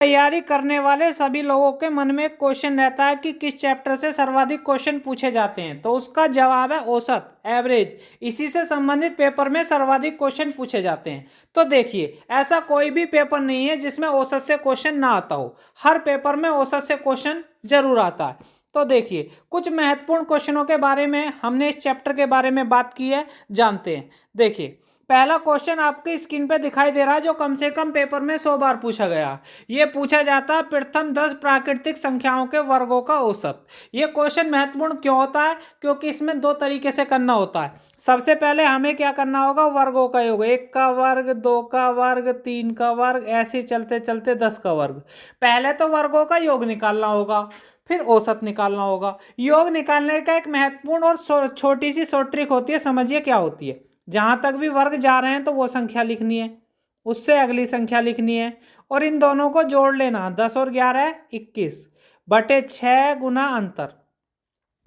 तैयारी करने वाले सभी लोगों के मन में एक क्वेश्चन रहता है कि किस चैप्टर से सर्वाधिक क्वेश्चन पूछे जाते हैं, तो उसका जवाब है औसत, एवरेज। इसी से संबंधित पेपर में सर्वाधिक क्वेश्चन पूछे जाते हैं। तो देखिए, ऐसा कोई भी पेपर नहीं है जिसमें औसत से क्वेश्चन ना आता हो। हर पेपर में औसत से क्वेश्चन जरूर आता है। तो देखिए, कुछ महत्वपूर्ण क्वेश्चनों के बारे में हमने इस चैप्टर के बारे में बात की है, जानते हैं। देखिए, पहला क्वेश्चन आपकी स्क्रीन पे दिखाई दे रहा है, जो कम से कम पेपर में 100 बार पूछा गया। ये पूछा जाता है प्रथम 10 प्राकृतिक संख्याओं के वर्गों का औसत। ये क्वेश्चन महत्वपूर्ण क्यों होता है? क्योंकि इसमें दो तरीके से करना होता है। सबसे पहले हमें क्या करना होगा? वर्गों का योग, 1 का वर्ग, 2 का वर्ग, 3 का वर्ग, ऐसे चलते चलते 10 का वर्ग। पहले तो वर्गों का योग निकालना होगा, फिर औसत निकालना होगा। योग निकालने का एक महत्वपूर्ण और छोटी सी शॉर्ट ट्रिक होती है, समझिए क्या होती है। जहां तक भी वर्ग जा रहे हैं तो वो संख्या लिखनी है, उससे अगली संख्या लिखनी है, और इन दोनों को जोड़ लेना। 10 और 11 21 बटे 6 गुना अंतर।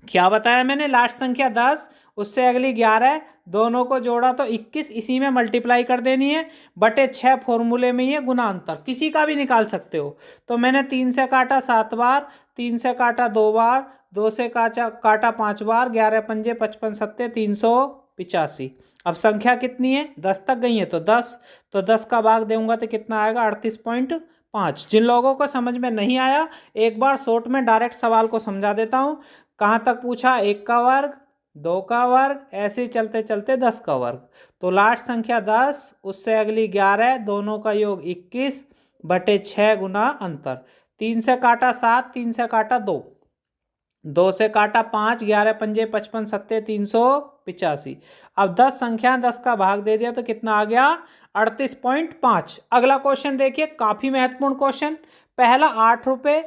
क्या बताया मैंने? लास्ट संख्या 10, उससे अगली 11, दोनों को जोड़ा तो 21, इसी में मल्टीप्लाई कर देनी है। बटे 6 फॉर्मूले में ही है, गुना अंतर किसी का भी निकाल सकते हो। तो मैंने 3 से काटा 7 बार, 3 से काटा 2 बार, 2 से काटा 5 बार, 11 पंजे 55 सत्ते 385। अब संख्या कितनी है? 10 तक गई है तो 10, तो 10 का भाग दूंगा तो कितना आएगा? 38.5। जिन लोगों को समझ में नहीं आया, एक बार शॉर्ट में डायरेक्ट सवाल को समझा देता हूं। कहाँ तक पूछा? 1 का वर्ग, 2 का वर्ग, ऐसे ही चलते चलते 10 का वर्ग। तो लास्ट संख्या 10, उससे अगली 11, दोनों का योग 21 बटे 6 गुना अंतर। 3 से काटा 7, 3 से काटा 2, 2 से काटा 5, 11 पंजे 55 सत्ते 385। अब 10 संख्या 10 का भाग दे दिया तो कितना आ गया? 38.5। अगला क्वेश्चन देखिए, काफी महत्वपूर्ण क्वेश्चन। पहला 8 रुपये,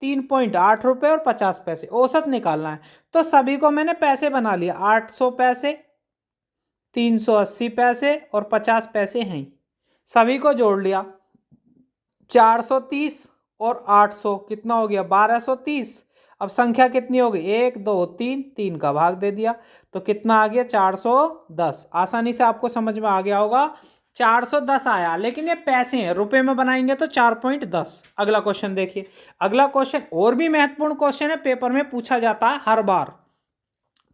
3.8 रुपये और 50 पैसे, औसत निकालना है। तो सभी को मैंने पैसे बना लिया, 800 पैसे, 380 पैसे और 50 पैसे हैं, सभी को जोड़ लिया। 430 और 800 कितना हो गया? 1230। अब संख्या कितनी होगी? 1 2 3, 3 का भाग दे दिया तो कितना आ गया? 410। आसानी से आपको समझ में आ गया होगा, 410 आया। लेकिन ये पैसे हैं, रुपए में बनाएंगे तो 4.10। अगला क्वेश्चन देखिए। अगला क्वेश्चन और भी महत्वपूर्ण क्वेश्चन है, पेपर में पूछा जाता है हर बार।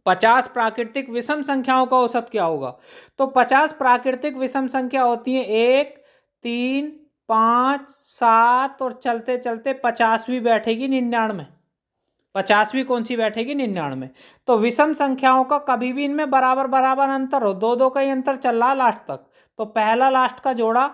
50 प्राकृतिक विषम संख्याओं का औसत क्या होगा? तो 50 प्राकृतिक विषम संख्या होती है 1 3 5 7, और चलते चलते 50वीं बैठेगी 99। 50वीं कौन सी बैठेगी? 99। तो विषम संख्याओं का कभी भी इनमें बराबर बराबर अंतर हो, दो दो का ही अंतर चल रहा लास्ट तक, तो पहला लास्ट का जोड़ा,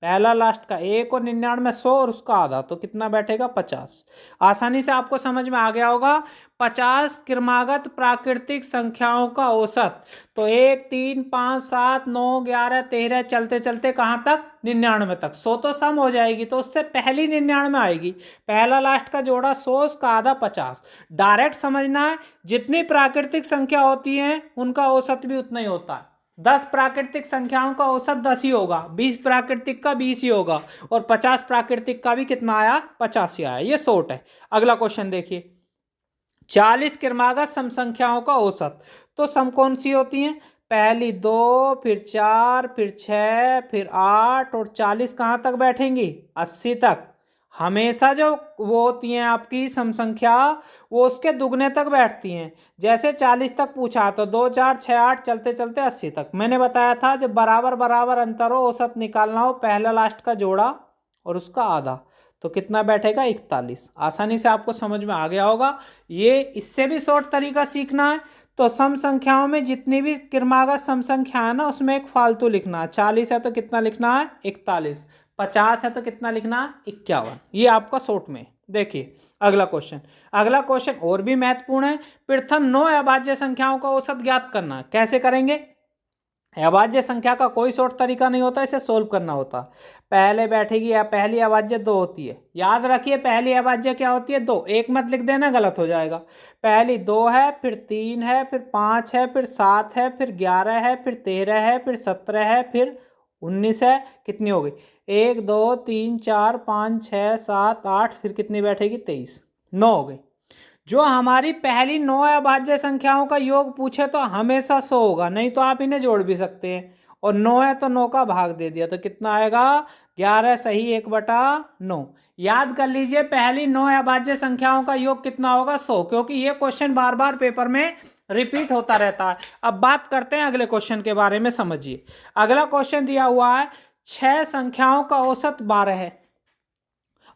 पहला लास्ट का 1 और 99 100 और उसका आधा, तो कितना बैठेगा? 50। आसानी से आपको समझ में आ गया होगा। 50 क्रमागत प्राकृतिक संख्याओं का औसत। तो 1 3 5 7 9 11 13 चलते चलते कहाँ तक? 99 तक। 100 तो सम हो जाएगी, तो उससे पहली 99 आएगी। पहला लास्ट का जोड़ा 100, उसका आधा 50। डायरेक्ट समझना है, जितनी प्राकृतिक संख्या होती है उनका औसत भी उतना ही होता है। 10 प्राकृतिक संख्याओं का औसत 10 ही होगा, 20 प्राकृतिक का 20 ही होगा, और 50 प्राकृतिक का भी कितना आया? 50 ही आया। ये शॉर्ट है। अगला क्वेश्चन देखिए, 40 क्रमागत सम संख्याओं का औसत। तो सम कौन सी होती हैं? पहली 2, फिर 4, फिर 6, फिर 8, और 40 कहाँ तक बैठेंगी? 80 तक। हमेशा जो वो होती हैं आपकी सम संख्या, वो उसके दुगने तक बैठती हैं। जैसे 40 तक पूछा तो 2 4 6 8 चलते चलते 80 तक। मैंने बताया था जब बराबर बराबर अंतर हो, औसत निकालना हो, पहला लास्ट का जोड़ा और उसका आधा, तो कितना बैठेगा? 41। आसानी से आपको समझ में आ गया होगा। ये इससे भी शॉर्ट तरीका सीखना है तो सम संख्याओं में जितनी भी क्रमागत सम संख्या है ना, उसमें एक फालतू लिखना है। 40 है तो कितना लिखना है? 41। 50 है तो कितना लिखना है? 51। ये आपका शॉर्ट में। देखिए अगला क्वेश्चन। अगला क्वेश्चन और भी महत्वपूर्ण है। प्रथम 9 अभाज्य संख्याओं का औसत ज्ञात करना है। कैसे करेंगे? अभाज्य संख्या का कोई शॉर्ट तरीका नहीं होता, इसे सोल्व करना होता। पहले बैठेगी या पहली अभाज्य 2 होती है। याद रखिए पहली अभाज्य क्या होती है? 2। एक मत लिख देना, गलत हो जाएगा। पहली 2 है, फिर 3 है, फिर 5 है, फिर 7 है, फिर 11 है, फिर 13 है, फिर 17 है, फिर 19 है। कितनी हो गई? 1 2 3 4 5 6 7 8, फिर कितनी बैठेगी? 23। 9 हो गई। जो हमारी पहली 9 अभाज्य संख्याओं का योग पूछे तो हमेशा 100 होगा, नहीं तो आप इन्हें जोड़ भी सकते हैं। और 9 है तो 9 का भाग दे दिया, तो कितना आएगा 11 सही 1/9। याद कर लीजिए पहली 9 अभाज्य संख्याओं का योग कितना होगा 100, क्योंकि ये क्वेश्चन बार बार पेपर में रिपीट होता रहता है। अब बात करते हैं अगले क्वेश्चन के बारे में, समझिए। अगला क्वेश्चन दिया हुआ है 6 संख्याओं का औसत 12 है।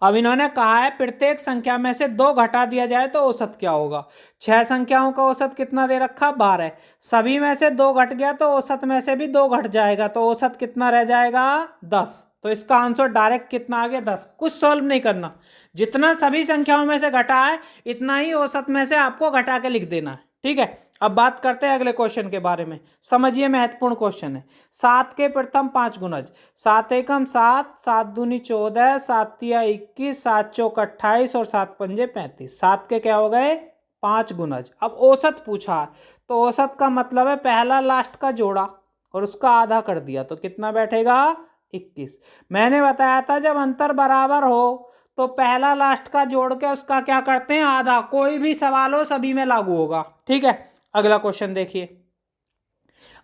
अब इन्होंने कहा है प्रत्येक संख्या में से 2 घटा दिया जाए तो औसत क्या होगा। 6 संख्याओं का औसत कितना दे रखा 12, सभी में से 2 घट गया तो औसत में से भी 2 घट जाएगा, तो औसत कितना रह जाएगा 10। तो इसका आंसर डायरेक्ट कितना आ गया 10। कुछ सॉल्व नहीं करना, जितना सभी संख्याओं में से घटा है इतना ही औसत में से आपको घटा के लिख देना है, ठीक है। अब बात करते हैं अगले क्वेश्चन के बारे में, समझिए महत्वपूर्ण क्वेश्चन है। 7 के प्रथम 5 गुणज, 7 एकम 7, 7 दूनी 14, 7 तिया 21, 7 चौक 28 और 7 पंजे 35। 7 के क्या हो गए 5 गुणज। अब औसत पूछा है, तो औसत का मतलब है पहला लास्ट का जोड़ा और उसका आधा कर दिया, तो कितना बैठेगा 21। मैंने बताया था जब अंतर बराबर हो तो पहला लास्ट का जोड़ के उसका क्या करते हैं आधा। कोई भी सवाल हो सभी में लागू होगा, ठीक है। अगला क्वेश्चन देखिए।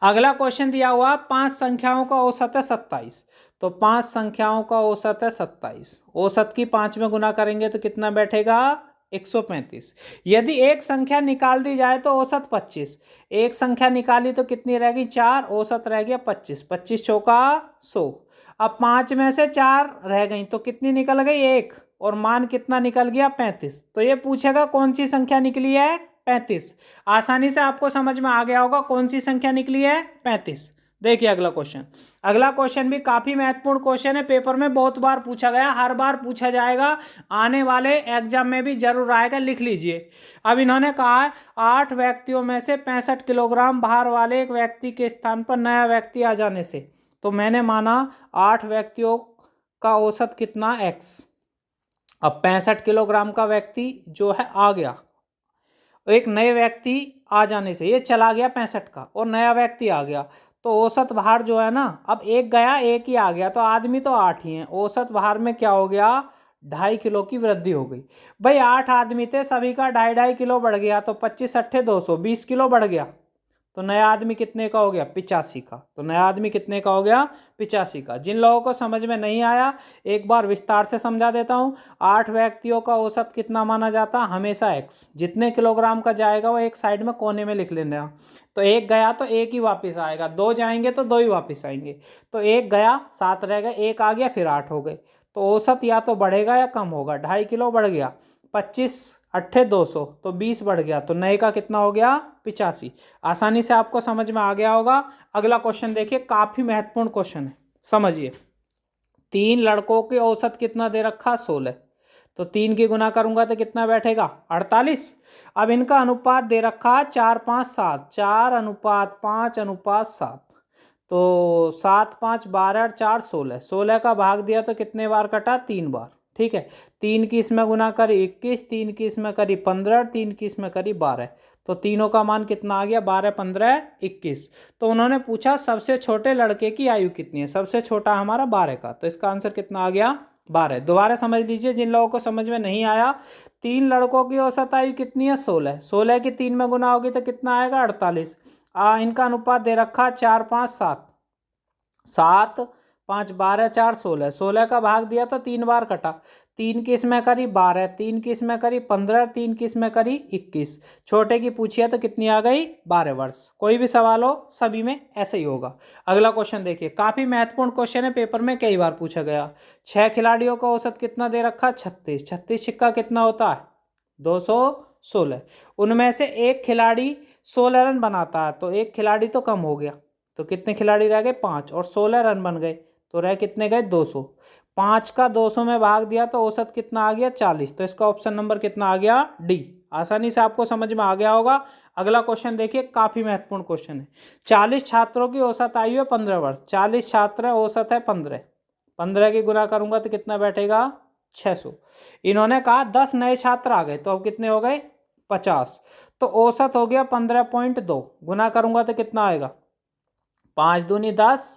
अगला क्वेश्चन दिया हुआ 5 संख्याओं का औसत है 27, तो 5 संख्याओं का औसत है 27। औसत की 5 में गुना करेंगे तो कितना बैठेगा 135। यदि एक संख्या निकाल दी जाए तो औसत 25। एक संख्या निकाली तो कितनी रहेगी 4, औसत रह गया 25। 25 चौका 100। अब 5 में से 4 रह गई तो कितनी निकल गई 1, और मान कितना निकल गया 35। तो ये पूछेगा कौन सी संख्या निकली है 35। आसानी से आपको समझ में आ गया होगा कौन सी संख्या निकली है 35। देखिए अगला क्वेश्चन। अगला क्वेश्चन भी काफी महत्वपूर्ण क्वेश्चन है, पेपर में बहुत बार पूछा गया, हर बार पूछा जाएगा, आने वाले एग्जाम में भी जरूर आएगा, लिख लीजिए। अब इन्होंने कहा है 8 व्यक्तियों में से 65 किलोग्राम भार वाले एक व्यक्ति के स्थान पर नया व्यक्ति आ जाने से, तो मैंने माना 8 व्यक्तियों का औसत कितना x। अब 65 किलोग्राम का व्यक्ति जो है आ गया, एक नए व्यक्ति आ जाने से ये चला गया 65 का और नया व्यक्ति आ गया, तो औसत भार जो है ना, अब एक गया एक ही आ गया, तो आदमी तो 8 ही हैं, औसत भार में क्या हो गया 2.5 किलो की वृद्धि हो गई। भाई 8 आदमी थे, सभी का 2.5 किलो बढ़ गया, तो 25 अट्ठे 200, 20 किलो बढ़ गया। तो नया आदमी कितने का हो गया 85 का। तो नया आदमी कितने का हो गया 85 का। जिन लोगों को समझ में नहीं आया एक बार विस्तार से समझा देता हूँ। 8 व्यक्तियों का औसत कितना माना जाता हमेशा x, जितने किलोग्राम का जाएगा वो एक साइड में कोने में लिख लेना। तो एक गया तो एक ही वापस आएगा, 2 जाएंगे तो 2 ही वापस आएंगे, तो एक गया 7 रह गए, एक आ गया फिर 8 हो गए, तो औसत या तो बढ़ेगा या कम होगा। 2.5 किलो बढ़ गया, 25 अट्ठे 200, तो 20 बढ़ गया, तो नए का कितना हो गया 85। आसानी से आपको समझ में आ गया होगा। अगला क्वेश्चन देखिए, काफी महत्वपूर्ण क्वेश्चन है, समझिए। 3 लड़कों के औसत कितना दे रखा 16, तो 3 की गुना करूंगा तो कितना बैठेगा 48। अब इनका अनुपात दे रखा 4 5 7, 4 अनुपात 5 अनुपात 7, तो 7 5 12 और 4 16, 16 का भाग दिया तो कितने बार कटा 3 बार, ठीक है। 3 की इसमें गुना करी 21, 3 की इसमें करी 15, 3 की इसमें करी 12, तो तीनों का मान कितना आ गया 12 15 21। तो उन्होंने पूछा सबसे छोटे लड़के की आयु कितनी है, सबसे छोटा हमारा 12 का, तो इसका आंसर कितना आ गया 12। दोबारा समझ लीजिए जिन लोगों को समझ में नहीं आया। 3 लड़कों की औसत आयु कितनी है 16, 16 की 3 में गुना होगी तो कितना आएगा 48। इनका अनुपात दे रखा 4 5 7, 7 5 12 4 16, 16 का भाग दिया तो 3 बार कटा, 3 की इसमें करी 12, 3 की इसमें करी 15, 3 की इसमें करी 21। छोटे की पूछिए तो कितनी आ गई 12 वर्ष। कोई भी सवाल हो सभी में ऐसे ही होगा। अगला क्वेश्चन देखिए, काफी महत्वपूर्ण क्वेश्चन है, पेपर में कई बार पूछा गया। 6 खिलाड़ियों का औसत कितना दे रखा 36, 36 छिक्का कितना होता है 216, उनमें से एक खिलाड़ी 16 रन बनाता है, तो एक खिलाड़ी तो कम हो गया, तो कितने खिलाड़ी रह गए 5, और 16 रन बन गए, तो रह कितने गए 200। 5 का 200 में भाग दिया तो औसत कितना आ गया 40, तो इसका ऑप्शन नंबर कितना आ गया डी। आसानी से आपको समझ में आ गया होगा। अगला क्वेश्चन देखिए, काफी महत्वपूर्ण क्वेश्चन है। 40 छात्रों की औसत आयु है 15 वर्ष, 40 छात्र औसत है 15, 15 की गुना करूंगा तो कितना बैठेगा 600। इन्होंने कहा 10 नए छात्र आ गए, तो अब कितने हो गए 50, तो औसत हो गया 15.2, गुना करूंगा तो कितना आएगा 5 दूनी 10,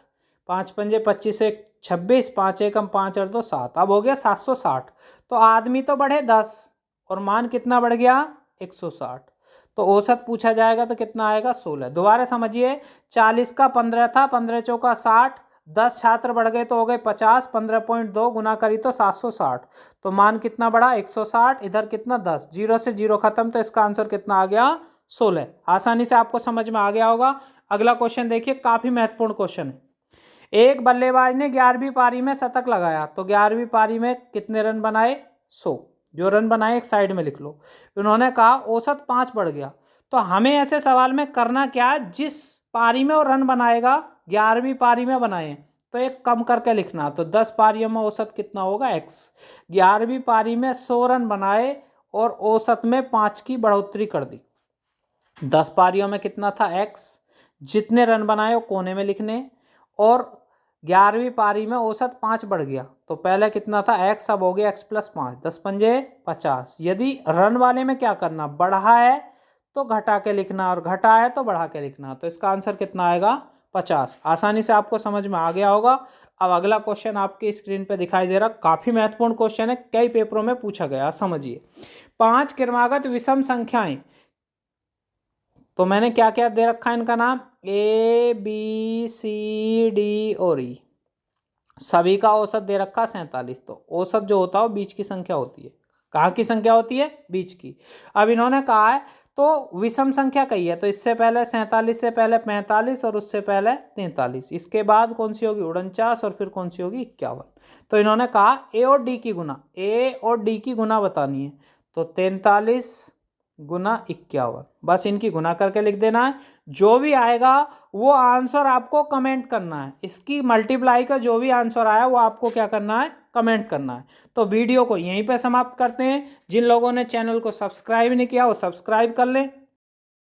5 पंजे 25 से 26, 5 एकम 5 और 2 7, अब हो गया 760। तो आदमी तो बढ़े 10 और मान कितना बढ़ गया 160, तो औसत पूछा जाएगा तो कितना आएगा 16। दोबारा समझिए, 40 का 15 था, 15 चौका 60, 10 छात्र बढ़ गए तो हो गए 50, 15.2 गुना करी तो 760, तो मान कितना बढ़ा 160, इधर कितना 10, जीरो से जीरो खत्म, तो इसका आंसर कितना आ गया 16। आसानी से आपको समझ में आ गया होगा। अगला क्वेश्चन देखिए, काफी महत्वपूर्ण क्वेश्चन है। एक बल्लेबाज ने 11वीं पारी में शतक लगाया, तो 11वीं पारी में कितने रन बनाए 100, जो रन बनाए एक साइड में लिख लो। उन्होंने कहा औसत 5 बढ़ गया, तो हमें ऐसे सवाल में करना क्या है, जिस पारी में वो रन बनाएगा 11वीं पारी में बनाए तो एक कम करके लिखना, तो 10 पारियों में औसत कितना होगा x। 11वीं पारी में 100 रन बनाए और औसत में 5 की बढ़ोतरी कर दी, 10 पारियों में कितना था x, जितने रन बनाए वो कोने में लिखने, और 11वीं पारी में औसत 5 बढ़ गया, तो पहले कितना था x, अब हो गया x प्लस 5, 10 पंजे 50। यदि रन वाले में क्या करना, बढ़ा है तो घटा के लिखना और घटा है तो बढ़ा के लिखना, तो इसका आंसर कितना आएगा 50। आसानी से आपको समझ में आ गया होगा। अब अगला क्वेश्चन आपकी स्क्रीन पे दिखाई दे रहा, काफी महत्वपूर्ण क्वेश्चन है, कई पेपरों में पूछा गया। समझिए, 5 क्रमागत विषम संख्याएं, तो मैंने क्या क्या दे रखा है इनका नाम, A B C D और E, सभी का औसत दे रखा 47। तो औसत जो होता है वो बीच की संख्या होती है। कहाँ की संख्या होती है, बीच की। अब इन्होंने कहा है तो विषम संख्या कही है, तो इससे पहले 47 से पहले 45 और उससे पहले 43, इसके बाद कौन सी होगी 49 और फिर कौन सी होगी 51। तो इन्होंने कहा ए और डी की गुना, ए और डी की गुना बतानी है, तो 43 गुना 51, बस इनकी गुना करके लिख देना है। जो भी आएगा वो आंसर आपको कमेंट करना है, इसकी मल्टीप्लाई का जो भी आंसर आया वो आपको क्या करना है, कमेंट करना है। तो वीडियो को यहीं पे समाप्त करते हैं। जिन लोगों ने चैनल को सब्सक्राइब नहीं किया वो सब्सक्राइब कर लें।